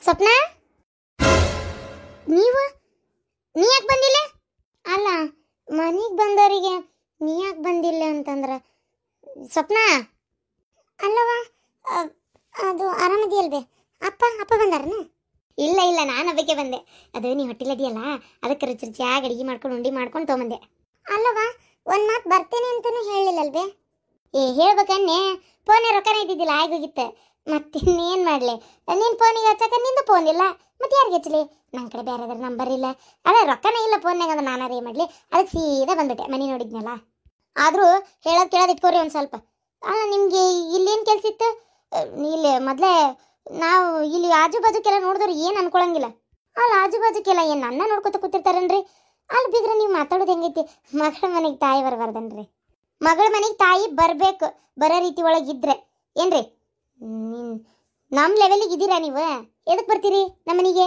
ಸ್ವಪ್ನ, ನೀವು ನೀ ಯಾಕೆ ಬಂದಿಲ್ಲ? ಅಲ್ಲ, ಮನೆಗೆ ಬಂದವರಿಗೆ ನೀ ಯಾಕೆ ಬಂದಿಲ್ಲ ಅಂತಂದ್ರ ಸ್ವಪ್ನ ಅಲ್ಲವಾ? ಅದು ಆರಾಮದಿಯಲ್ವೇ? ಅಪ್ಪ ಬಂದಾರನ? ಇಲ್ಲ ಇಲ್ಲ, ನಾನು ಹಬ್ಬಕ್ಕೆ ಬಂದೆ. ಅದು ನೀ ಹೊಟ್ಟಿಲದಿಯಲ್ಲ, ಅದಕ್ಕೆ ರುಚಿ ರುಚಿಯಾಗಿ ಅಡಿಗೆ ಮಾಡ್ಕೊಂಡು ಉಂಡಿ ಮಾಡ್ಕೊಂಡು ತೊಗೊಂಬಂದೆ. ಅಲ್ಲವಾ, ಒಂದು ಮಾತು ಬರ್ತೇನೆ ಅಂತಲೂ ಹೇಳಿಲ್ಲಲ್ವೇ? ಹೇಳ್ಬೇಕನ್ನೇ, ಫೋನೇ ರೊಕ್ಕನ ಇದ್ದಿದ್ದಿಲ್ಲ, ಆಗೋಗಿತ್ತೆ. ಮತ್ತಿನ್ನೇನು ಮಾಡಲಿ? ನೀನು ಫೋನಿಗೆ ಹಚ್ಚಕ ನಿಂದು ಫೋನ್ ಇಲ್ಲ, ಮತ್ತೆ ಯಾರಿಗೆ ಹಚ್ಚಲಿ? ನನ್ನ ಕಡೆ ಬೇರೆ ಅದ್ರ ನಂಬರ್ ಇಲ್ಲ, ಅದೇ ರೊಕ್ಕನೇ ಇಲ್ಲ ಫೋನ್ಯಾಗ. ಅಂದ್ರೆ ನಾನು ಅದೇ ಮಾಡಲಿ, ಅದಕ್ಕೆ ಸೀದಾ ಬಂದ್ಬಿಟ್ಟೆ. ಮನೆ ನೋಡಿದ್ನಲ್ಲ. ಆದರೂ ಹೇಳೋದು ಕೇಳೋದು ಇಟ್ಕೋರಿ ಒಂದು ಸ್ವಲ್ಪ. ಅಲ್ಲ, ನಿಮಗೆ ಇಲ್ಲೇನು ಕೆಲಸ ಇತ್ತು? ಇಲ್ಲಿ ಮೊದಲೇ ನಾವು ಇಲ್ಲಿ ಆಜು ಬಾಜುಕೆಲ್ಲ ನೋಡಿದವ್ರು ಏನು ಅನ್ಕೊಳಂಗಿಲ್ಲ. ಅಲ್ಲ, ಆಜು ಬಾಜುಕೆಲ್ಲ ಏನು ನನ್ನ ನೋಡ್ಕೊತ ಕೂತಿರ್ತಾರನ್ರಿ? ಅಲ್ಲಿ ಬಿದ್ರೆ ನೀವು ಮಾತಾಡೋದು ಹೆಂಗೈತಿ? ಮಗಳ ಮನೆಗೆ ತಾಯಿ ಬರಬಾರ್ದನ್ರಿ? ಮಗಳ ಮನೆಗೆ ತಾಯಿ ಬರಬೇಕು, ಬರೋ ರೀತಿ ಒಳಗಿದ್ರೆ ಏನ್ರಿ? ನಮ್ಮ ಲೆವೆಲಿಗೆ ಇದ್ದೀರಾ ನೀವು? ಎದಕ್ಕೆ ಬರ್ತೀರಿ ನಮ್ಮನಿಗೆ?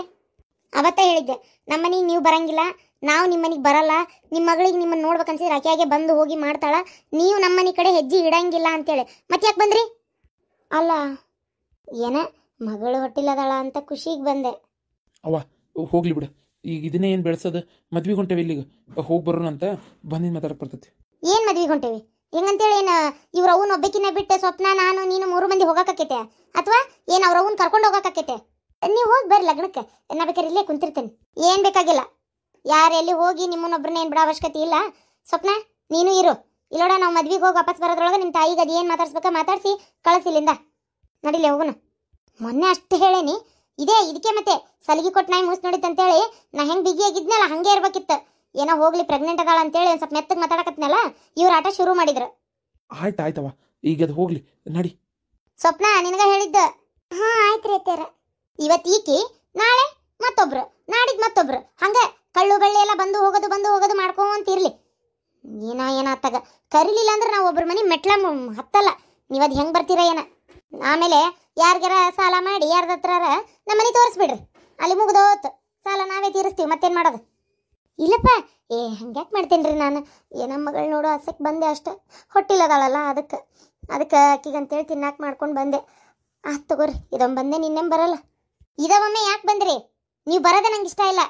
ಅವತ್ತ ಹೇಳಿದ್ದೆ, ನಮ್ಮನಿಗೆ ನೀವು ಬರಂಗಿಲ್ಲ, ನಾವು ನಿಮ್ಮ ಮನೆಗೆ ಬರಲ್ಲ. ನಿಮ್ಮ ಮಗಳಿಗೆ ನಿಮ್ಮನ್ನು ನೋಡ್ಬೇಕನ್ಸಿದ್ರೆ ಆಕೆಯಾಗೆ ಬಂದು ಹೋಗಿ ಮಾಡ್ತಾಳ, ನೀವು ನಮ್ಮ ಮನೆ ಕಡೆ ಹೆಜ್ಜೆ ಇಡಂಗಿಲ್ಲ ಅಂತೇಳಿ ಮತ್ತೆ ಯಾಕೆ ಬಂದ್ರಿ? ಅಲ್ಲ, ಏನ ಮಗಳು ಹೊಟ್ಟಿಲ್ಲದಾಳ ಅಂತ ಖುಷಿಗೆ ಬಂದೆ. ಅವ್ವ ಹೋಗ್ಲಿ ಬಿಡು, ಈಗ ಇದನ್ನೇ ಏನು ಬೆಳೆಸೋದು? ಮದ್ವೆಗೆ ಹೊಂಟೇವಿ, ಇಲ್ಲಿಗೆ ಹೋಗಿ ಬರೋಣ ಅಂತ ಬಂದಿದ್ದು ಮಾತಾಡಕ್ಕೆ ಬರ್ತೈತಿ. ಏನು ಮದ್ವೆಗೆ ಹೊಂಟೇವಿ ಹೆಂಗಂತೇಳಿ? ಏನು ಇವ್ರ ಅವನ್ ಒಬ್ಬಕಿನ ಬಿಟ್ಟು ಸ್ವಪ್ನ ನಾನು ನೀನು 3 ಮಂದಿ ಹೋಗಕ್ಕಾಕೈತೆ? ಅಥವಾ ಏನು ಅವ್ರ ಅವನ್ ಕರ್ಕೊಂಡು ಹೋಗಕ್ಕಾಕೈತೆ? ನೀವು ಹೋಗಿ ಬರ್ರಿ ಲಗ್ನಕ್ಕೆ, ನಾ ಬೇಕಾದ್ರೆ ಇಲ್ಲೇ ಕುಂತಿರ್ತೇನೆ. ಏನು ಬೇಕಾಗಿಲ್ಲ, ಯಾರು ಎಲ್ಲಿ ಹೋಗಿ ನಿಮ್ಮನ್ನೊಬ್ಬರನ್ನ ಏನು ಬಿಡೋ ಅವಶ್ಯಕತೆ ಇಲ್ಲ. ಸ್ವಪ್ನ ನೀನು ಇರು ಇಲ್ಲೋಡ. ನಾವು ಮದ್ವೆಗೆ ಹೋಗಿ ವಾಪಸ್ ಬರೋದ್ರೊಳಗೆ ನಿಮ್ಮ ತಾಯಿಗೆ ಅದು ಏನು ಮಾತಾಡ್ಸ್ಬೇಕಾ ಮಾತಾಡಿಸಿ ಕಳಿಸಿಲ್ಲಿಂದ. ನಡಿಲೆ ಹೋಗುನು. ಮೊನ್ನೆ ಅಷ್ಟು ಹೇಳೇನಿ, ಇದಕ್ಕೆ ಮತ್ತೆ ಸಲಿಗೆ ಕೊಟ್ಟು ನಾಯಿ ಮೂಸ್ ನೋಡಿತ್ತಂತೇಳಿ ನಾ ಹೆಂಗೆ ಬಿಗಿಯಾಗಿದ್ನಲ್ಲ ಹಂಗೆ ಇರ್ಬೇಕಿತ್ತು. ಏನೋ ಹೋಗ್ಲಿ ಪ್ರೆಗ್ನೆಂಟ್ ಅದಾಳ ಅಂತೇಳಿ ಒಂದು ಸ್ವಲ್ಪ ಮೆತ್ತಗೆ ಮಾತಾಡಕತ್ನಲ್ಲ, ಇವ್ರ ಆಟ ಶುರು ಮಾಡಿದ್ರು. ಆಯ್ತವ, ಈಗ ಅದು ಹೋಗ್ಲಿ, ನಡಿ. ಸ್ವಪ್ನ ನಿನಗ ಹೇಳಿದ್ದು. ಹಾಂ ಆಯ್ತು ರೀ ಅತ್ತೆರ. ಇವತ್ತು ಈಕಿ, ನಾಳೆ ಮತ್ತೊಬ್ರು, ನಾಡಿದ್ದು ಮತ್ತೊಬ್ರು, ಹಂಗೆ ಕಳ್ಳು ಬಳ್ಳಿ ಎಲ್ಲ ಬಂದು ಹೋಗೋದು ಮಾಡ್ಕೊಂತಿರ್ಲಿ. ಏನೋ ಅತ್ತಾಗ ಕರಿಲಿಲ್ಲ ಅಂದ್ರೆ ನಾವು ಒಬ್ರ ಮನೆ ಮೆಟ್ಲ ಹತ್ತಲ್ಲ. ನೀವು ಅದು ಹೆಂಗೆ ಬರ್ತೀರ ಏನ? ಆಮೇಲೆ ಯಾರಿಗಾರ ಸಾಲ ಮಾಡಿ ಯಾರ್ದ ಹತ್ರ ನಮ್ಮ ಮನೆ ತೋರಿಸ್ಬಿಡ್ರಿ, ಅಲ್ಲಿ ಮುಗ್ದೋತು. ಸಾಲ ನಾವೇ ತೀರಿಸ್ತೀವಿ, ಮತ್ತೇನು ಮಾಡೋದು? ಇಲ್ಲಪ್ಪ, ಹಂಗ್ಯಾಕೆ ಮಾಡ್ತೇನೆ ರೀ ನಾನು? ನಮ್ಮ ಮಗಳು ನೋಡು ಹಸಕ್ಕೆ ಬಂದೆ ಅಷ್ಟೆ, ಹೊಟ್ಟಿಲ್ಲದಾಳಲ್ಲ ಅದಕ್ಕೆ ಅಕ್ಕಿಗಂತೇಳಿ ತಿನ್ನಾಕೆ ಮಾಡ್ಕೊಂಡು ಬಂದೆ. ಆಯ್ತು ತಗೋರಿ, ಇದೊಮ್ಮೆ ಬಂದೆ, ನಿನ್ನೆ ಬರಲ್ಲ. ಇದೊಮ್ಮೆ ಯಾಕೆ ಬಂದ್ರಿ? ನೀವು ಬರೋದೇ ನಂಗೆ ಇಷ್ಟ ಇಲ್ಲ.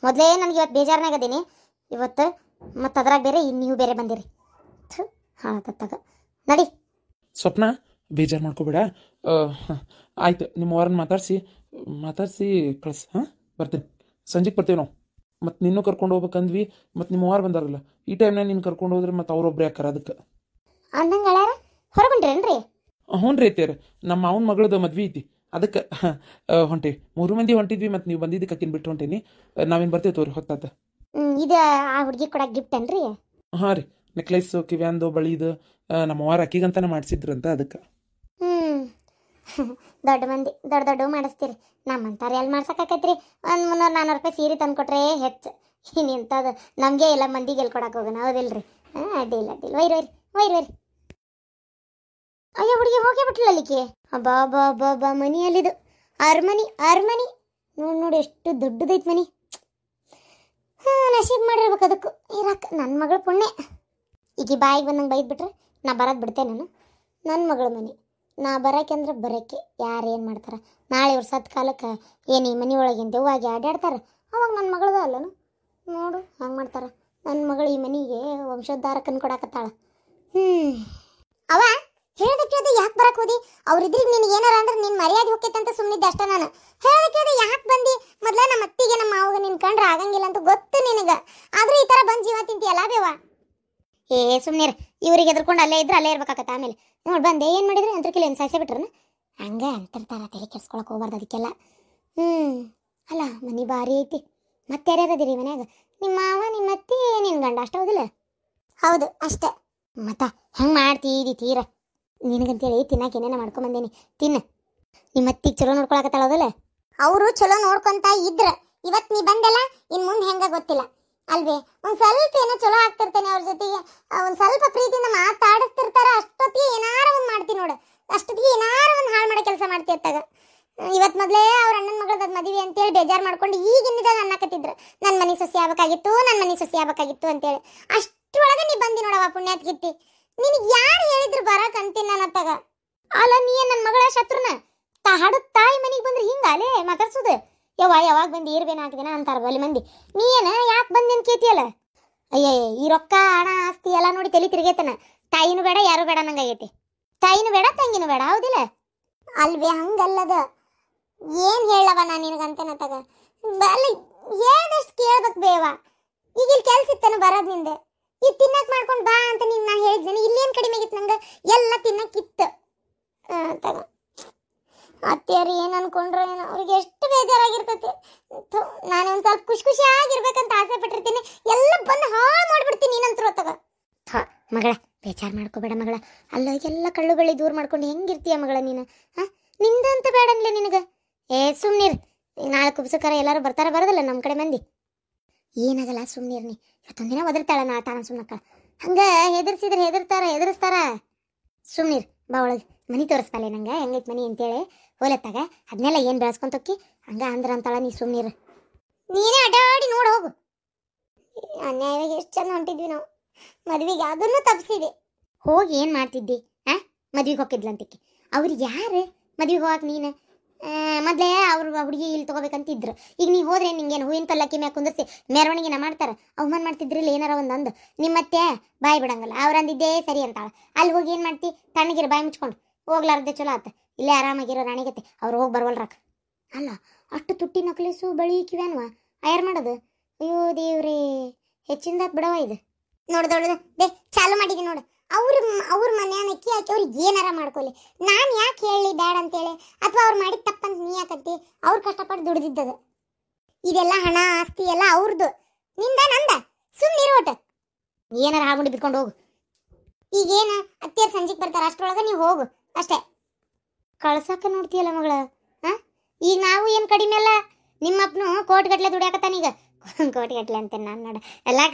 ಮೊದಲೇ ನನಗೆ ಇವತ್ತು ಬೇಜಾರನಾಗದೀನಿ, ಇವತ್ತು ಮತ್ತು ಅದ್ರಾಗ ಬೇರೆ ನೀವು ಬೇರೆ ಬಂದಿರಿ. ಹಾಳಾಗ ನಡಿ. ಸ್ವಪ್ನ ಬೇಜಾರು ಮಾಡ್ಕೋಬೇಡ. ಆಯ್ತು, ನಿಮ್ಮ ವಾರನ್ನ ಮಾತಾಡಿಸಿ ಕಳಿಸ್. ಹಾಂ, ಬರ್ತೀನಿ, ಸಂಜೆಗೆ ಬರ್ತೀವಿ ನಾವು. ಮತ್ತು ನಿನ್ನೂ ಕರ್ಕೊಂಡು ಹೋಗ್ಬೇಕಂದ್ವಿ, ಮತ್ತು ನಿಮ್ಮ ವಾರ ಬಂದಾರಲ್ಲ, ಈ ಟೈಮ್ನಾಗ ನೀನು ಕರ್ಕೊಂಡು ಹೋದ್ರೆ ಮತ್ತು ಅವ್ರೊಬ್ಬರೇ ಯಾಕಾರ ಅದಕ್ಕೆ ಅಂದಂಗೆ ಹೊರಗೊಂಡ್ರೇನ್ರಿ? ಹ್ಞೂ ರೀ ಐತೇರಿ, ನಮ್ಮ ಅವನ ಮಗಳದು ಮದ್ವೆ ಐತಿ, ಅದಕ್ಕೆ ಹೊಂಟೇವಿ. 3 ಮಂದಿ ಹೊಂಟಿದ್ವಿ, ಮತ್ತು ನೀವು ಬಂದಿದ್ದಕ್ಕೆ ಅಕ್ಕಿನ ಬಿಟ್ಟು ಹೊಂಟೀನಿ. ನಾವೇನು ಬರ್ತೀವಿ ತೋರಿ, ಹೊತ್ತಾತ. ಇದು ಆ ಹುಡುಗಿ ಕೊಡಕ್ಕೆ ಗಿಫ್ಟ್ ಅನ್ರಿ? ಹಾಂ ರೀ, ನೆಕ್ಲೆಸ್ಸು, ಕಿವ್ಯಾಂದು, ಬಳಿದು ನಮ್ಮ ವಾರ ಅಕ್ಕಿಗಂತಾನೆ ಮಾಡಿಸಿದ್ರಂತ ಅದಕ್ಕೆ. ದೊಡ್ಡ ಮಂದಿ ದೊಡ್ಡ ಮಾಡಿಸ್ತೀರಿ. ನಮ್ಮಂತಾರೆ ಎಲ್ಲಿ ಮಾಡ್ಸಕ್ಕಾಕೈತ್ರಿ? ಒಂದು 300-400 ರೂಪಾಯಿ ಸೀರೆ ತಂದ್ಕೊಟ್ರೆ ಹೆಚ್ಚು. ಇನ್ನಿಂಥದ್ದು ನಮಗೆ ಎಲ್ಲ ಮಂದಿಗೆ ಎಲ್ಲಿ ಕೊಡಕ್ಕೆ ಹೋಗೋಣ, ಹೌದಿಲ್ರಿ? ಅಡ್ಡಿಲ್ಲ ವೈರಿ. ಅಯ್ಯೋ, ಹುಡುಗಿ ಹೋಗೇ ಬಿಟ್ಲ ಅಲ್ಲಿಗೆ. ಬಾ ಮನಿಯಲ್ಲಿದು ಅರ್ಮನಿ ನೋಡಿ ಎಷ್ಟು ದೊಡ್ಡದೈತೆ ಮನಿ. ನಶೀಬ್ ಮಾಡಿರ್ಬೇಕು ಅದಕ್ಕೂ ಇರಕ್ಕೆ. ನನ್ನ ಮಗಳು ಪುಣ್ಯ. ಈಗ ಬಾಯಿಗೆ ಬಂದಂಗೆ ಬೈದ್ಬಿಟ್ರೆ ನಾ ಬರೋದು ಬಿಡ್ತೇನೆ. ನನ್ನ ಮಗಳ ಮನೆ ನಾ ಬರೋಕೆ ಬರೋಕ್ಕೆ ಯಾರೇನು ಮಾಡ್ತಾರೆ? ನಾಳೆ ಇವ್ರು ಸತ್ ಕಾಲಕ್ಕೆ ಏನು ಈ ಮನೆ ಒಳಗಿನ ದೆವ್ವಾಗಿ ಆಡ್ಯಾಡ್ತಾರೆ, ಅವಾಗ ನನ್ನ ಮಗಳದ ಅಲ್ಲನು ನೋಡು ಹಂಗೆ ಮಾಡ್ತಾರೆ. ನನ್ನ ಮಗಳು ಈ ಮನೆಗೆ ವಂಶೋದ್ಧಾರಕನ್ ಕೊಡಾಕತ್ತಾಳ. ಅವ ಹೇಳ್ದೆ ಯಾಕೆ ಬರಕ್ಕೆ ಹೋದಿ? ಅವ್ರಿದ್ರಿಗೆ ನಿನಗೆ ಏನಾರ ಅಂದ್ರೆ ನಿನ್ನ ಮರ್ಯಾದೆ ಹೋಗ್ತೈತಂತ ಸುಮ್ಮನಿದ್ದೆ ಅಷ್ಟೇ. ನಾನು ಹೇಳ್ದೆ ಯಾಕೆ ಬಂದು? ಮೊದಲ ನಮ್ಮ ಅತ್ತಿಗೆ ನಮ್ಮ ಮಾವಾಗ ನಿನ್ನ ಕಂಡ್ರೆ ಆಗಂಗಿಲ್ಲ ಅಂತ ಗೊತ್ತು ನಿನಗೆ, ಆದರೂ ಈ ಥರ ಬಂದು ಜೀವ ತಿಂತೀಯಲ್ಲ ಬೇವಾ? ಸುಮ್ಮನೆ ಇವ್ರಿಗೆ ಎದ್ರಕೊಂಡು ಅಲ್ಲೇ ಇದ್ರೆ ಅಲ್ಲೇ ಇರ್ಬೇಕಾಗತ್ತೆ. ಆಮೇಲೆ ನೋಡಿ ಬಂದೆ ಏನು ಮಾಡಿದ್ರಿ ಅಂತರ್ಕಿಲ್ಲ, ಏನು ಸಾಯಿಸೇ ಬಿಟ್ರನ? ಹಂಗೆ ಅಂತಿರ್ತಾರ, ತಲೆ ಕೆಡ್ಸ್ಕೊಳಕ್ಕೆ ಹೋಗ್ಬಾರ್ದು ಅದಕ್ಕೆಲ್ಲ. ಅಲ್ಲ ಮನೆ ಭಾರಿ ಐತಿ. ಮತ್ತೆ ಯಾರ್ಯಾರದಿರಿ ಮನ್ಯಾಗ? ನಿಮ್ಮ ಮಾವ, ನಿಮ್ಮ ಅತ್ತಿ, ನಿನ್ನ ಗಂಡ ಅಷ್ಟ ಹೌದಿಲ್ಲ? ಹೌದು ಅಷ್ಟೇ. ಮತ್ತೆ ಹೆಂಗೆ ಮಾಡ್ತೀರಿ ತೀರ? ನಿನಗಂತೇಳಿ ತಿನ್ನಕ್ಕೆ ಏನೇನ ಮಾಡ್ಕೊಂಬಂದೇನಿ, ತಿನ್ನು. ನಿಮ್ಮ ಅತ್ತಿಗೆ ಚಲೋ ನೋಡ್ಕೊಳಕತ್ತಾಳೋದಲ್ಲ? ಅವರು ಚಲೋ ನೋಡ್ಕೊಂತ ಇದ್ರ. ಇವತ್ತು ನೀ ಬಂದಲ್ಲ, ಇನ್ನು ಮುಂದೆ ಹೆಂಗ ಗೊತ್ತಿಲ್ಲ ಅಲ್ವೇ? ಒಂದು ಸ್ವಲ್ಪ ಏನೋ ಚಲೋ ಆಗ್ತಿರ್ತೇನೆ ಅವ್ರ ಜೊತೆಗೆ, ಒಂದು ಸ್ವಲ್ಪ ಪ್ರೀತಿಯಿಂದ ಮಾತಾಡಿಸ್ತಿರ್ತಾರ. ಅಷ್ಟೊತ್ತಿಗೆ ಏನಾರ ಒಂದು ಮಾಡ್ತೀನಿ ನೋಡು, ಅಷ್ಟೊತ್ತಿಗೆ ಏನಾರ ಒಂದು ಹಾಳು ಮಾಡೋ ಕೆಲಸ ಮಾಡ್ತಿರ್ತಾಗ. ಇವತ್ತು ಮೊದಲೇ ಅವ್ರ ಅಣ್ಣನ ಮಗಳದ ಮದುವೆ ಅಂತೇಳಿ ಬೇಜಾರು ಮಾಡ್ಕೊಂಡು ಈಗಿನಿಂದ ಅನ್ನಕತ್ತಿದ್ರು, ನನ್ನ ಮನೆ ಸೊಸೆ ಆಗ್ಬೇಕಾಗಿತ್ತು ಅಂತೇಳಿ. ಅಷ್ಟರೊಳಗೆ ನೀ ಬಂದಿ ನೋಡವ ಪುಣ್ಯಾತ್ಗಿತ್ತಿ. ನಿನಗೆ ಯಾರು ಹೇಳಿದ್ರು ಬರಕ್ಕೆ ಅಂತೀನಿ ನಾನು ಅತ್ತಾಗ. ಅಲ್ಲ ನೀ ನನ್ನ ಮಗಳ ಶತ್ರುನ ಹಡದ ತಾಯಿ ಮನೆಗೆ ಬಂದ್ರೆ ಹಿಂಗಾಲೇ ಮಾತಾಡ್ಸೋದು. ಯಾವಾಗ ಬಂದು ಇರ್ಬೇನ 4 ದಿನ ಅಂತಾರ ಬಲಿ ಮಂದಿ. ನೀ ಏನ ಯಾಕೆ ಬಂದೇನ್ ಕೇತಿಯಲ್ಲ? ಅಯ್ಯೇ, ಈ ರೊಕ್ಕ ಹಣ ಆಸ್ತಿ ಎಲ್ಲ ನೋಡಿ ತಲೆ ತಿರುಗೈತನ. ತಾಯಿನೂ ಬೇಡ ಯಾರು ಬೇಡ ನಂಗಾಗೈತಿ. ತಾಯಿನೂ ಬೇಡ ತಂಗಿನೂ ಬೇಡ, ಹೌದಿಲ್ಲ? ಅಲ್ವೇ, ಹಂಗಲ್ಲದ. ಏನ್ ಹೇಳವ ನಾನು ನಿನಗಂತನ ತಗ ಅಲ್ಲಿ ಏನಷ್ಟು ಕೇಳ್ಬೇಕು ಬೇವ. ಈಗ ಇಲ್ಲಿ ಕೆಲ್ಸ ಇತ್ತನ ಬರೋದ್ ನಿಂದೆ. ಈಗ ತಿನ್ನಕ್ ಮಾಡ್ಕೊಂಡು ಬಾ ಅಂತ ನೀನ್ ನಾ ಹೇಳಿದ್ದೇನೆ. ಇಲ್ಲೇನ್ ಕಡಿಮೆ ಆಗಿತ್ತು ನಂಗೆ? ಎಲ್ಲ ತಿನ್ನಕ್ಕಿತ್ತು ತಗ. ಅತ್ತೆಯರು ಏನ್ ಅನ್ಕೊಂಡ್ರೆ ಏನೋ, ಅವ್ರಿಗೆ ಎಷ್ಟು ಬೇಜಾರಾಗಿರ್ತೈತಿ. ನಾನು ಒಂದ್ ಸ್ವಲ್ಪ ಖುಷಿಯಾಗಿರ್ಬೇಕಂತ ಆಸೆ ಪಟ್ಟಿರ್ತೀನಿ, ಎಲ್ಲ ಬಂದು ಹಾಳು ಮಾಡ್ಬಿಡ್ತೀನಿ ನೀನಂತರೂ ತಗ. ಮಗಳ ಬೇಜಾರು ಮಾಡ್ಕೋಬೇಡ ಮಗಳ. ಅಲ್ಲ ಎಲ್ಲ ಕಳ್ಳು ಬಳ್ಳಿ ದೂರ ಮಾಡ್ಕೊಂಡು ಹೆಂಗಿರ್ತೀಯ ಮಗಳ ನೀನು? ನಿಂದಂತ ಬೇಡನ್ಲೆ ನಿನಗೆ. ಸುಮ್ನೀರ್, ನಾಳೆ ಕುಬ್ಸಕಾರ ಎಲ್ಲರೂ ಬರೋದಿಲ್ಲ ನಮ್ಮ ಕಡೆ ಮಂದಿ. ಏನಾಗಲ್ಲ ಸುಮ್ನೀರ್. ನೀ ಇವತ್ತೊಂದಿನ ಒದರ್ತಾಳ, ನಾ ತಾನ ಸುಮ್ಮಕ್ಕ. ಹಂಗ ಹೆದರ್ಸ್ತಾರ. ಸುಮ್ನೀರ್ ಬಾ ಒಳಗೆ. ಮನಿ ತೋರಿಸ್ತಾಳೆ ನಂಗೆ ಹೆಂಗೈತೆ ಮನಿ ಅಂತೇಳಿ. ಹೋಲತ್ತಾಗ ಅದನ್ನೆಲ್ಲ ಏನು ಬೆಳೆಸ್ಕೊಂತೋಕ್ಕಿ ಹಂಗ ಅಂತಾಳ. ನೀ ಸುಮ್ನೀರ್, ನೀನೇ ಅಡ್ಡಾಡಿ ನೋಡಿ ಹೋಗು. ಅನ್ಯಾಯವಾಗಿ ಎಷ್ಟು ಚಂದ ಹೊಂಟಿದ್ವಿ ನಾವು ಮದ್ವಿಗೆ, ಅದನ್ನು ತಪ್ಪಿಸಿದೆ. ಹೋಗಿ ಏನು ಮಾಡ್ತಿದ್ದಿ? ಮದ್ವಿಗೆ ಹೋಗಿದ್ಲಂತಕ್ಕೆ. ಅವ್ರಿಗೆ ಯಾರು ಮದ್ವಿಗೆ ಹೋಗಕ್ಕೆ? ನೀನು ಮೊದಲೇ ಅವ್ರ ಹುಡುಗಿ ಇಲ್ಲಿ ತೊಗೋಬೇಕಂತಿದ್ರು. ಈಗ ನೀವು ಹೋದ್ರೆ ನಿಂಗೇನು ಹೂವಿನ ಪಲ್ಲಕ್ಕಿ ಮ್ಯಾಗ ಕುಂದಿರ್ಸಿ ಮೆರವಣಿಗೆನ ಮಾಡ್ತಾರೆ? ಅವಮಾನ ಮಾಡ್ತಿದ್ರಿಲ್ಲ ಏನಾರ ಒಂದಂದು. ನಿಮ್ಮತ್ತೆ ಬಾಯಿ ಬಿಡಂಗಲ್ಲ, ಅವ್ರಂದಿದ್ದೇ ಸರಿ ಅಂತಾಳ. ಅಲ್ಲಿ ಹೋಗಿ ಏನು ಮಾಡ್ತಿ? ತಣ್ಣಗಿರ ಬಾಯಿ ಮುಚ್ಕೊಂಡು ಹೋಗ್ಲಾರ್ದೆ ಚಲೋ ಆತ. ಇಲ್ಲೇ ಆರಾಮಾಗಿರೋ ರಾಣಿಗತ್ತೆ. ಅವ್ರು ಹೋಗಿ ಬರ್ವಲ್ರಾಕ. ಅಲ್ಲ, ಅಷ್ಟು ತುಟ್ಟಿ ನಕ್ಲೇಸು ಬಳಿ ಕಿವ್ಯಾನ್ವಾ ಆಯಾರು ಮಾಡೋದು? ಅಯ್ಯೋ ದೇವ್ರೇ, ಹೆಚ್ಚಿಂದಾತ್ ಬಿಡವ ಇದು. ನೋಡ್ದೊಡ್ದು ಬೇ ಚಾಲು ಮಾಡಿದಿ ನೋಡು. ಅವ್ರ ಮನ್ಯಾನ ಅಕ್ಕಿ ಹಾಕಿ ಅವ್ರಿಗೆ ಏನಾರ ಮಾಡ್ಕೊಲಿ. ನಾನು ಯಾಕೆ ಹೇಳಿ ಬ್ಯಾಡ ಅಂತೇಳಿ? ಅಥವಾ ಅವ್ರು ಮಾಡಿದ ತಪ್ಪಂತ ನೀ ಯಾಕತ್ತಿ? ಅವ್ರು ಕಷ್ಟಪಟ್ಟು ದುಡ್ದಿದ್ದದು. ಇದೆಲ್ಲ ಹಣ ಆಸ್ತಿ ಎಲ್ಲ ಅವ್ರದ್ದು, ನಿಂದ ನಂದ. ಸುಮ್ಮನಿರು ಒಟ್ಟು. ಏನಾರ ಹಾಳ್ಮುಂಡಿ ಬಿಟ್ಕೊಂಡು ಹೋಗು. ಈಗೇನು ಅತ್ತಿಯರು ಸಂಜೆಗೆ ಬರ್ತಾರೆ, ಅಷ್ಟರೊಳಗೆ ನೀವು ಹೋಗು ಅಷ್ಟೇ. ಕಳ್ಸಕ್ಕ ನೋಡ್ತೀಯಲ್ಲ ಮಗಳ. ಈಗ ನಾವು ಏನು ಕಡಿಮೆ ಅಲ್ಲ. ನಿಮ್ಮಪ್ಪನು ಕೋಟಿಗಟ್ಲೆ ದುಡಿಯಾಕತ್ತಾನೀಗ. ಕೋಟಿಗಟ್ಲೆ ಅಂತ ನಾನು ನೋಡ,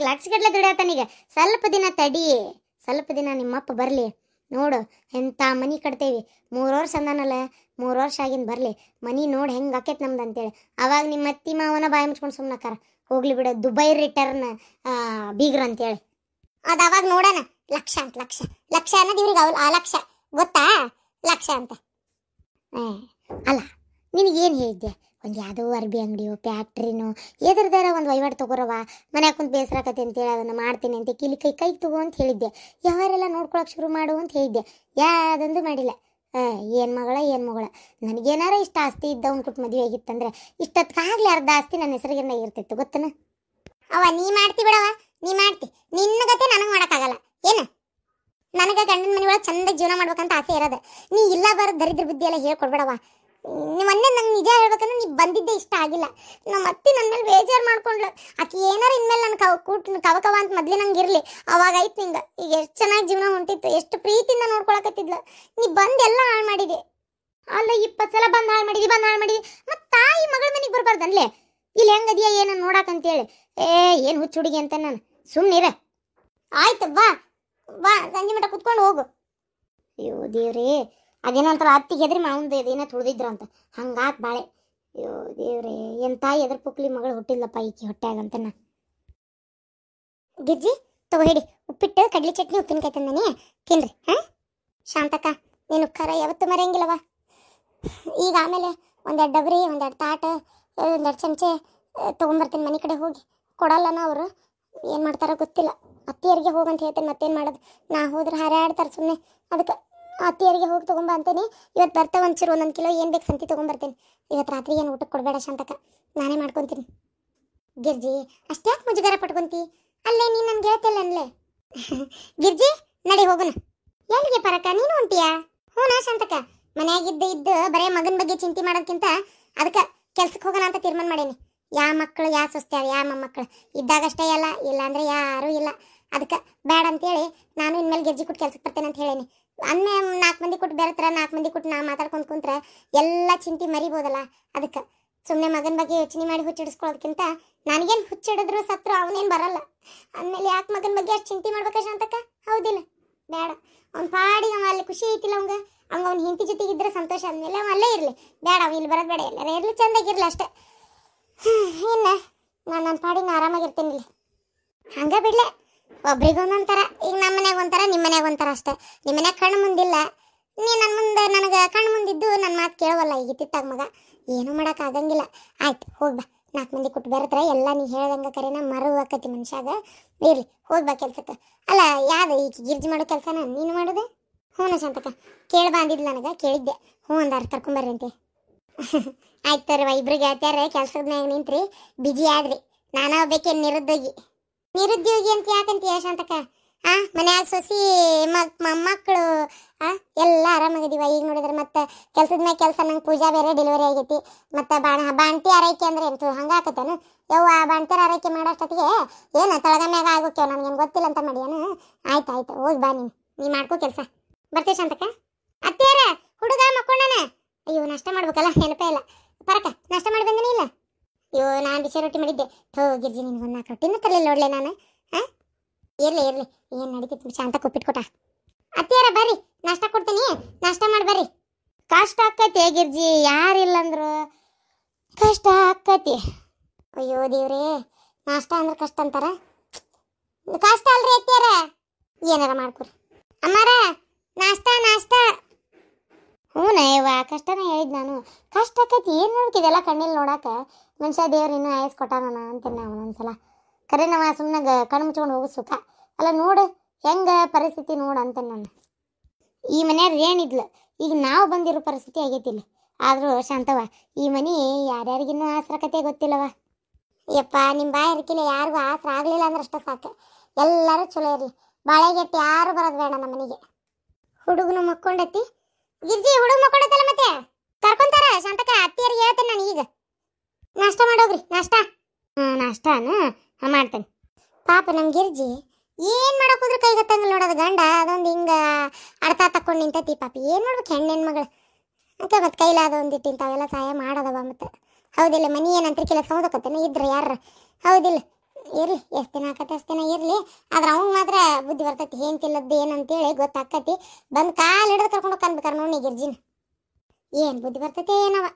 ಲಕ್ಷಗಟ್ಲೆ ದುಡಿಯಾತಾನೀಗ. ಸ್ವಲ್ಪ ದಿನ ತಡಿ, ಸ್ವಲ್ಪ ದಿನ ನಿಮ್ಮಪ್ಪ ಬರಲಿ ನೋಡು. ಎಂಥ ಮನಿ ಕಟ್ತೇವಿ. 3 ವರ್ಷ ಅಂದಾನಲ್ಲ, 3 ವರ್ಷ ಆಗಿಂದ ಬರಲಿ ಮನಿ ನೋಡಿ ಹೆಂಗೆ ಆಕೈತೆ ನಮ್ದು ಅಂತೇಳಿ. ಅವಾಗ ನಿಮ್ಮ ಅತ್ತಿ ಮಾವನ ಬಾಯಿ ಮುಚ್ಕೊಂಡು ಸುಮ್ಮನಕ್ಕಾರ. ಹೋಗ್ಲಿ ಬಿಡ, ದುಬೈ ರಿಟರ್ನ್ ಬೀಗ್ರ ಅಂತೇಳಿ. ಅದು ಅವಾಗ ನೋಡೋಣ. ಲಕ್ಷ ಅನ್ನೋದು ಇವ್ರಿಗೆ ಆ ಲಕ್ಷ ಗೊತ್ತಾ? ಲಕ್ಷ ಅಂತ. ಅಲ್ಲ, ನಿನಗೇನು ಹೇಳಿದ್ದೆ? ಒಂದು ಯಾವುದೋ ಅರ್ಬಿ ಅಂಗಡಿಯೋ ಫ್ಯಾಕ್ಟ್ರಿನೋ ಎದ್ರದಾರ ಒಂದು ವಹಿವಾಟು ತೊಗೊರವ. ಮನೆ ಕುಂತು ಬೇಸರಾಕತ್ತೆ ಅಂತೇಳಿ ಅದನ್ನು ಮಾಡ್ತೀನಿ ಅಂತ ಕಿಲಿ ಕೈಗೆ ತಗೋ ಅಂತ ಹೇಳಿದ್ದೆ. ಯಾವಾರೆಲ್ಲ ನೋಡ್ಕೊಳಕ್ಕೆ ಶುರು ಮಾಡು ಅಂತ ಹೇಳಿದ್ದೆ. ಯಾವುದೊಂದು ಮಾಡಿಲ್ಲ. ಏನು ಮಗಳ, ನನಗೇನಾರ ಇಷ್ಟ ಆಸ್ತಿ ಇದ್ದವನ್ ಕೊಟ್ಟು ಮದುವೆ ಆಗಿತ್ತಂದ್ರೆ ಇಷ್ಟೊತ್ತಾಗಲಿ ಅರ್ಧ ಆಸ್ತಿ ನನ್ನ ಹೆಸರಿಗೆಲ್ಲ ಇರ್ತಿತ್ತು ಗೊತ್ತನ? ನೀ ಮಾಡ್ತಿ ಬಿಡವ, ನೀ ಮಾಡ್ತಿ. ನಿನ್ನ ಗತೆ ನನಗೆ ಮಾಡೋಕ್ಕಾಗಲ್ಲ ಏನು? ನನಗೆ ಗಂಡನ ಮನೆ ಒಳಗೆ ಚಂದ ಜೀವನ ಮಾಡ್ಬೇಕಂತ ಆಸೆ ಇರೋದು. ನೀ ಇಲ್ಲ ಬರೋದು ದರಿದ್ರ ಬುದ್ಧಿ ಎಲ್ಲ ಹೇಳ್ಕೊಡ್ಬೇಡವ. ಮೊನ್ನೆ ನಂಗೆ ನಿಜ ಹೇಳ್ಬೇಕಂದ್ರೆ ನೀ ಬಂದಿದ್ದೆ ಇಷ್ಟ ಆಗಿಲ್ಲ. ನಮ್ಮ ಅತ್ತಿ ನನ್ನ ಮೇಲೆ ಬೇಜಾರು ಮಾಡ್ಕೊಂಡ್ಲು. ಆಕೆ ಏನಾರ ಇನ್ಮೇಲೆ ನನ್ನ ಕವಕವ ಅಂತ ಮೊದಲೇ ನಂಗೆ ಇರಲಿ, ಅವಾಗ ಆಯ್ತು ನಿಂಗೆ. ಈಗ ಎಷ್ಟು ಚೆನ್ನಾಗಿ ಜೀವನ ಹೊಂಟಿತ್ತು, ಎಷ್ಟು ಪ್ರೀತಿಯಿಂದ ನೋಡ್ಕೊಳಕತ್ತಿದ್ಲು. ನೀ ಬಂದು ಎಲ್ಲ ಹಾಳು ಮಾಡಿದೆ. ಅಲ್ಲ, 20 ಸಲ ಬಂದು ಹಾಳು ಮಾಡಿದಿ. ಮತ್ತು ತಾಯಿ ಮಗಳ ಮನೆಗೆ ಬರಬಾರ್ದನ್ಲೇ? ಇಲ್ಲಿ ಹೆಂಗದಿಯಾ ಏನೋ ನೋಡಾಕಂತೇಳಿ. ಏನು ಹುಚ್ಚು ಹುಡುಗಿ ಅಂತ ನಾನು ಸುಮ್ಮನಿರ. ಆಯ್ತು ಬಾ ಸಂಜೆ ಮಟ್ಟ ಕುತ್ಕೊಂಡು ಹೋಗು. ಅಯ್ಯೋ ದೇವ್ರೇ, ಅದೇನೋ ಒಂಥರ ಅತ್ತಿಗೆ ಹೆದ್ರಿ ಮಾವಂದು ಏನೋ ತುಳಿದಿದ್ರು ಅಂತ ಹಂಗಾತ್ ಬಾಳೆ. ಅಯ್ಯೋ ದೇವ್ರೇ, ಎಂತ ಎದ್ರ ಪುಕ್ಲಿ ಮಗಳು ಹುಟ್ಟಿಲ್ಲಪ್ಪ ಈಕಿ ಹೊಟ್ಟೆಯಾಗಂತ. ನಾ ಗಿಜ್ಜಿ ತಗೋ ಹಿಡಿ, ಉಪ್ಪಿಟ್ಟು ಕಡ್ಲಿ ಚಟ್ನಿ ಉಪ್ಪಿನಕಾಯಿ ತಂದಾನೆ, ತಿನ್ರಿ. ಶಾಂತಕ್ಕ, ನೀನು ಖರ ಯಾವತ್ತು ಮರೆಯಂಗಿಲ್ಲವ. ಈಗ ಆಮೇಲೆ 1-2 ಡಬ್ರಿ, 1-2 ತಾಟ, 1-2 ಚಮಚೆ ತೊಗೊಂಬರ್ತೀನಿ. ಮನೆ ಕಡೆ ಹೋಗಿ ಕೊಡಲ್ಲನ ಅವರು. ಏನು ಮಾಡ್ತಾರೋ ಗೊತ್ತಿಲ್ಲ. ಅತ್ತಿಯರಿಗೆ ಹೋಗಂತ ಹೇಳ್ತೇನೆ, ಮತ್ತೇನು ಮಾಡೋದು? ನಾ ಹೋದ್ರೆ ಹಾರಾಡ್ತಾರೆ ಸುಮ್ಮನೆ. ಅದಕ್ಕೆ ಅತ್ತಿಯರಿಗೆ ಹೋಗಿ ತೊಗೊಂಬ ಅಂತೇನೆ. ಇವತ್ತು ಬರ್ತಾ ಒಂಚೂರು 1 ಕಿಲೋ ಏನು ಬೇಕು ಸಂತಿ ತೊಗೊಂಬರ್ತೇನೆ. ಇವತ್ತು ರಾತ್ರಿ ಏನು ಊಟಕ್ಕೆ ಕೊಡಬೇಡ ಶಾಂತಕ್ಕ, ನಾನೇ ಮಾಡ್ಕೊತೀನಿ. ಗಿರ್ಜಿ, ಅಷ್ಟ್ಯಾಕೆ ಮುಜುಗರ ಪಟ್ಕೊಂತಿ? ಅಲ್ಲೇ ನೀನು ನನ್ಗೆ ಹೇಳ್ತಿಲ್ಲ ಅನ್ಲೇ. ಗಿರ್ಜಿ, ನಡಿ ಹೋಗೋಣ. ಎಲ್ಲಿಗೆ ಪರಕ, ನೀನು ಹೊಂಟಿಯಾ? ಹ್ಞೂ ಶಾಂತಕ್ಕ, ಮನೆಯಾಗಿದ್ದು ಬರೇ ಮಗನ ಬಗ್ಗೆ ಚಿಂತೆ ಮಾಡೋದಕ್ಕಿಂತ ಅದಕ್ಕೆ ಕೆಲ್ಸಕ್ಕೆ ಹೋಗೋಣ ಅಂತ ತೀರ್ಮಾನ ಮಾಡೇನಿ. ಯಾ ಮಕ್ಕಳು ಯಾ ಸೊಸ್ತ್ಯಾರ ಯಾ ಮೊಮ್ಮಕ್ಕಳು ಇದ್ದಾಗಷ್ಟೇ ಎಲ್ಲ, ಇಲ್ಲಾಂದ್ರೆ ಯಾರೂ ಇಲ್ಲ. ಅದಕ್ಕೆ ಬೇಡ ಅಂತೇಳಿ ನಾನು ಇನ್ಮೇಲೆ ಗಿರ್ಜಿ ಕೊಟ್ಟು ಕೆಲ್ಸಕ್ಕೆ ಬರ್ತೇನೆ ಅಂತ ಹೇಳೇನಿ. ಅನ್ನೇ 4 ಮಂದಿ ಕೊಟ್ಟು ಬೇರೆ ಥರ 4 ಮಂದಿ ಕೊಟ್ಟು ನಾ ಮಾತಾಡ್ಕೊಂಡು ಕುಂತ್ರೆ ಎಲ್ಲ ಚಿಂತೆ ಮರಿಬೋದಲ್ಲ. ಅದಕ್ಕೆ ಸುಮ್ಮನೆ ಮಗನ ಬಗ್ಗೆ ಯೋಚನೆ ಮಾಡಿ ಹುಚ್ಚಿಡಿಸ್ಕೊಳ್ಳೋದಕ್ಕಿಂತ ನನಗೇನು ಹುಚ್ಚಿಡಿದ್ರು ಸತ್ರು ಅವನೇನು ಬರಲ್ಲ. ಅಂದಮೇಲೆ ಯಾಕೆ ಮಗನ ಬಗ್ಗೆ ಅಷ್ಟು ಚಿಂತೆ ಮಾಡ್ಬೇಕಾ ಶಾಂತಕ್ಕ? ಹೌದಿಲ್ಲ? ಬೇಡ, ಅವ್ನ ಪಾಡಿಗೆ ಅವ ಅಲ್ಲಿ ಖುಷಿ ಐತಿಲ್ಲ ಅವಂಗ. ಅವ್ನ ಹೆಂಡತಿ ಜೊತೆಗಿದ್ರೆ ಸಂತೋಷ. ಅಂದಮೇಲೆ ಅವ ಅಲ್ಲೇ ಇರಲಿ. ಬೇಡ, ಅವ ಇಲ್ಲಿ ಬರೋದು ಬೇಡ, ಎಲ್ಲಾರ ಇರಲಿ, ಚೆಂದಾಗಿರ್ಲಿ ಅಷ್ಟೇ. ಇನ್ನು ನಾನು ನನ್ನ ಪಾಡಿಗೆ ಆರಾಮಾಗಿರ್ತೀನಿ ಇಲ್ಲಿ. ಹಂಗೆ ಬಿಡ್ಲೆ, ಒಬ್ರಿಗೊಂದೊಂಥರ. ಈಗ ನಮ್ಮ ಮನ್ಯಾಗ ಒಂಥರ, ನಿಮ್ಮ ಮನ್ಯಾಗ ಒಂಥರ ಅಷ್ಟೇ. ನಿಮ್ಮ ಮನ್ಯಾಗ ಕಣ್ಣು ಮುಂದಿಲ್ಲ, ನೀ ನನ್ನ ಮುಂದೆ ನನಗೆ ಕಣ್ಣು ಮುಂದಿದ್ದು ನನ್ನ ಮಾತು ಕೇಳವಲ್ಲ ಈಗ ತಿತ್ತಾಗ ಮಗ. ಏನೂ ಮಾಡೋಕ್ಕಾಗಂಗಿಲ್ಲ. ಆಯ್ತು ಹೋಗಿ ಬಾ. 4 ಮಂದಿ ಕೊಟ್ಟು ಬೆರೆದ್ರೆ ಎಲ್ಲ ನೀ ಹೇಳ್ದಂಗೆ ಕರೆನ ಮರವಾಕತಿ ಮನುಷ್ಯಾಗ. ಇರ್ಲಿ ಹೋಗಿ ಬಾ ಕೆಲ್ಸಕ್ಕೆ. ಅಲ್ಲ ಯಾವ್ದು ಈಗ ಗಿರ್ಜಿ ಮಾಡೋ ಕೆಲಸನ ನೀನು ಮಾಡೋದೆ? ಹ್ಞೂ ಶಾಂತಕ್ಕ ಕೇಳಿ ಅಂದಿದ್ಲು ನನಗೆ, ಕೇಳಿದ್ದೆ. ಹ್ಞೂ ಅಂದಾರ ಕರ್ಕೊಂಬರ್ರಿ ಅಂತೆ. ಆಯ್ತು ತರವ, ಇಬ್ರಿಗೆ ಹೇಳ್ತಾರೆ ಕೆಲ್ಸದ ಮ್ಯಾಗ ನಿಂತ್ರಿ ಬಿಜಿ ಆದ್ರಿ. ನಾನಾ ಬೇಕೇನು ನಿರುದ್ಯೋಗಿ ಅಂತ ಯಾಕಂತೀಯ ಶಾಂತಕ್ಕ? ಮನ್ಯಾಗ ಸೊಸಿ ಮಕ್ಕಳು ಎಲ್ಲ ಆರಾಮಾಗಿದೀವ. ಈಗ ನೋಡಿದ್ರೆ ಮತ್ತೆ ಕೆಲ್ಸದ ಮ್ಯಾಗ ಕೆಲಸ, ನಂಗೆ ಪೂಜಾ ಬೇರೆ ಡೆಲಿವರಿ ಆಗೈತಿ. ಮತ್ತೆ ಬಾಣ್ತಿ ಆರೈಕೆ ಅಂದ್ರೆ ಎಂತು ಹಂಗಾಕತ್ತೇನು ಯವ್ವ? ಬಾಣ್ತಿಯರ ಆರೈಕೆ ಮಾಡೋಷ್ಟೊತ್ತಿಗೆ ಏನು ತಳಗ ಮ್ಯಾಗ ಆಗೋಕ್ಯವ, ನನಗೇನು ಗೊತ್ತಿಲ್ಲ ಅಂತ ಮಾಡಿಯೇನು? ಆಯ್ತು ಹೋಗಿ ಬಾ. ನೀ ಮಾಡ್ಕೋ ಕೆಲಸ. ಬರ್ತೀವಿ ಶಾಂತಕ್ಕ. ಅತ್ತೇರ ಹುಡುಗ ಮಕ್ಕೊಂಡನ? ಅಯ್ಯೋ ನಾಷ್ಟ ಮಾಡ್ಬೇಕಲ್ಲ, ನೆನಪೇ ಇಲ್ಲ. ಪರಕ ನಾಷ್ಟ ಮಾಡಿ ಬಂದಿನಿ ಇಲ್ಲ? ಅಯ್ಯೋ ನಾನು ಬಿಸಿ ರೊಟ್ಟಿ ಮಾಡಿದ್ದೆ. ಗಿರ್ಜಿ ನಿನ್ಗೆ 4 ರೊಟ್ಟಿನೂ ತರಲಿಲ್ಲ ನೋಡ್ಲೆ ನಾನು. ಇರ್ಲಿ ಏನು ನಡೀತಿತ್ತು ಶಾಂತ ಕೊಟ್ಟ. ಅತ್ತಿಯಾರ ಬರ್ರಿ ನಾಷ್ಟ ಕೊಡ್ತೀನಿ, ನಾಷ್ಟ ಮಾಡಿ ಬರ್ರಿ. ಕಷ್ಟ ಆಕ್ಕತಿ ಗಿರ್ಜಿ, ಯಾರಿಲ್ಲ ಅಂದ್ರು ಕಷ್ಟ ಆಕ್ಕತಿ. ಅಯ್ಯೋ ದೇವ್ರೇ, ನಾಷ್ಟ ಅಂದ್ರೆ ಕಷ್ಟ ಅಂತಾರ, ಕಷ್ಟ ಅಲ್ರಿ ಅತ್ತಿಯಾರ. ಏನಾರ ಮಾಡ್ಕೊರಿ ಅಮ್ಮಾರ. ನಾಷ್ಟ ಹ್ಞೂ ನಯ್ಯವ್ವ, ಕಷ್ಟನೇ ಹೇಳಿದ್ ನಾನು. ಕಷ್ಟ ಆಕತಿ ಏನು ನೋಡ್ತಿದೆಲ್ಲ ಕಣ್ಣಿಲ್ಲಿ ನೋಡಾಕ. ಮನುಷ್ಯ ದೇವ್ರು ಇನ್ನೂ ಆಯಸ್ ಕೊಟ್ಟಾನ ಅಂತೀನಿ ನಾವು ಒಂದ್ಸಲ. ಕರೆ ನಾವು ಸುಮ್ಮನೆ ಕಣ್ಣು ಮುಚ್ಕೊಂಡು ಹೋಗೋ ಸುಖ ಅಲ್ಲ. ನೋಡು ಹೆಂಗೆ ಪರಿಸ್ಥಿತಿ ನೋಡು ಅಂತೇನೆ ನಾನು. ಈ ಮನೆಯವ್ರು ಏನಿದ್ಲು, ಈಗ ನಾವು ಬಂದಿರೋ ಪರಿಸ್ಥಿತಿ ಆಗೈತಿಲ್ಲ. ಆದರೂ ಶಾಂತವ, ಈ ಮನೆ ಯಾರ್ಯಾರಿಗಿನ್ನೂ ಆಸರಕತೆ ಗೊತ್ತಿಲ್ಲವ. ಯಪ್ಪ ನಿಮ್ಮ ಬಾಯಿ ಇರ್ಕಿಲ್ಲ, ಯಾರಿಗೂ ಆಸರ ಆಗಲಿಲ್ಲ ಅಂದ್ರೆ ಅಷ್ಟೇ ಸಾಕು. ಎಲ್ಲರೂ ಚಲೋ ಇರಲಿ, ಬಾಳೆಗೆಟ್ಟು ಯಾರು ಬರೋದು ಬೇಡ ನಮ್ಮ ಮನೆಗೆ. ಹುಡುಗನು ಮಕ್ಕೊಂಡತಿ ಗಿರ್ಜಿ, ಹುಡುಗ ಮಕ್ಕೊಂಡೈತಲ್ಲ ಮತ್ತೆ ಕರ್ಕೊಂತಾರ ಶಾಂತಕ. ಅತ್ತಿಯರಿಗೆ ಹೇಳ್ತೇನೆ ನಾನು ಈಗ. ನಾಷ್ಟ ಮಾಡೋಗ್ರಿ. ನಾಷ್ಟಾನ ಮಾಡ್ತೇನೆ. ಪಾಪ ನಮ್ಮ ಗಿರ್ಜಿ ಏನು ಮಾಡೋಕೋದ್ರೆ ಕೈಗೆ ಹತ್ತಂಗಿಲ್ಲ ನೋಡೋದು. ಗಂಡ ಅದೊಂದು ಹಿಂಗೆ ಅಡ್ತಾ ತಕ್ಕೊಂಡು ನಿಂತೈತಿ. ಪಾಪ ಏನು ಮಾಡ್ಬೇಕು ಹೆಣ್ಣೆನ್ ಮಗಳು ಅಂತ. ಮತ್ತೆ ಕೈಲಾದ ಒಂದಿಟ್ಟು ಇಂಥವೆಲ್ಲ ಸಹಾಯ ಮಾಡೋದವ ಮತ್ತೆ. ಹೌದಿಲ್ಲ? ಮನಿ ಏನಂತ ಕೆಲಸ ಹೋದಕತ್ತೇನೆ ಇದ್ರೆ ಯಾರ? ಹೌದಿಲ್ಲ? ಇರಲಿ, ಎಷ್ಟು ದಿನ ಆಕತ್ತೆ ಅಷ್ಟು ದಿನ ಇರಲಿ. ಆದ್ರೆ ಅವ್ನು ಮಾತ್ರ ಬುದ್ಧಿ ಬರ್ತೈತಿ, ಏನ್ತಿಲ್ಲದ್ದು ಏನಂತೇಳಿ ಗೊತ್ತಾಕತಿ. ಬಂದು ಕಾಲು ಹಿಡಿದು ಕರ್ಕೊಂಡು ಹೋಗ್ಕನ್ಬೇಕಾರೆ ನೋಡಿ ಗಿರ್ಜಿನ. ಏನು ಬುದ್ಧಿ ಬರ್ತೈತಿ ಏನವ.